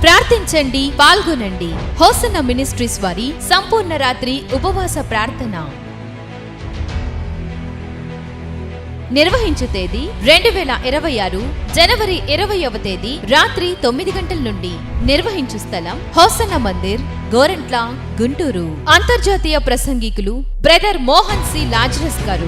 ప్రార్థించండి, పాల్గొనండి. Hosanna ministries వారి సంపూర్ణ రాత్రి ఉపవాస ప్రార్థన నిర్వహించు తేదీ 2026 జనవరి 20వ తేదీ రాత్రి 9 గంటల నుండి. నిర్వహించు స్థలం హోసన్న మందిర్, గోరంట్ల, గుంటూరు. అంతర్జాతీయ ప్రసంగికులు బ్రదర్ మోహన్ సి లాజరస్ గారు.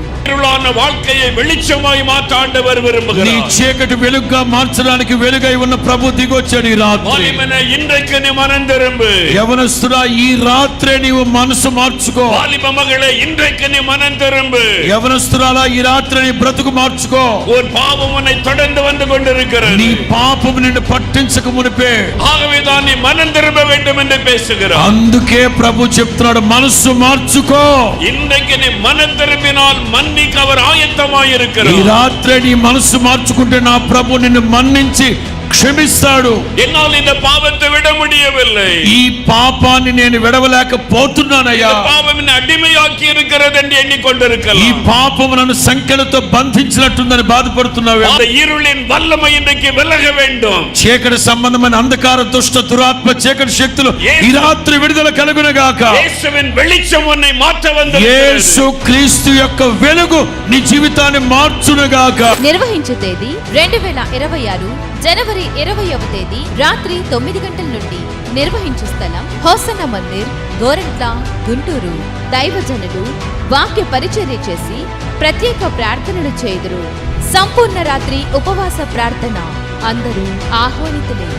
வாழ்க்கையை வெளிச்சமாய் மாற்ற ஆண்டவர் விரும்புகிறார். నీ చీకటి వెలుగుగా మార్చడానికి వెలుగై ఉన్న ప్రభు దిగొచ్చాడు ఈ రాత్రి. వాలిమనే இன்றைக்கு நீ மனம் திரும்பு. యవనస్తుడా ఈ రాత్రే నీవు మనసు మార్చుకో. వాలిమ మగళే இன்றைக்கு நீ மனம் திரும்பு. యవనస్తురాలా ఈ రాత్రి నీ బ్రతుకు మార్చుకో. ஒரு பாவம் உன்னை தொடர்ந்து வந்து கொண்டிருக்கிறது. నీ పాపం నిన్ను పట్టించక మునిపే ஆகவே தான் நீ மனம் திரும்ப வேண்டும் என்று பேசுகிறார். అందుకే ప్రభు చెప్తున్నాడు మనసు మార్చుకో. இன்றைக்கு நீ மனம் திரும்பினால் மன்னிக்க அவர் ஆயத்தமாய் இருக்கிறார். ఈ రాత్రి నీ మనసు మార్చుకుంటే నా ప్రభు నిన్ను మన్నించి క్షమిస్తాడు. என்னால் இந்த பாவத்தை விட முடியவில்லை. ఈ పాపాన్ని నేను విడవలేకపోతున్నానయ్యా. பாவம் என்னை అడిமையாக்கி இருக்கிறது என்று ఎన్నికొండిருக்கலாம். ఈ పాపం నన్ను సంకెలతో బంధించినట్టుందని బాధపడుతున్నావు. அந்த இருளின் வல்லமை இன்றைக்கு விலக வேண்டும். చీకటి సంబంధమైన అంధకార దుష్ట దురాత్మ చీకటి శక్తులు ఈ రాత్రి విడుదల కలుగునుగాక. యేసువిன் வெளிச்சம் உன்னை மாற்ற வந்திருக்கிறது. యేసు క్రీస్తు యొక్క వెలుగు నీ జీవితాన్ని మార్చునుగాక. నిర్వహించు తేదీ 2026 జనవరి 20వ తేదీ రాత్రి 9 గంటల నుండి. నిర్వహించు స్థలం హోసన్న మందిర్, గోరంట్ల, గుంటూరు. దైవజనులు వాక్య పరిచర్య చేసి ప్రత్యేక ప్రార్థనలు చేయుదురు. సంపూర్ణ రాత్రి ఉపవాస ప్రార్థన అందరూ ఆహ్వానితులే.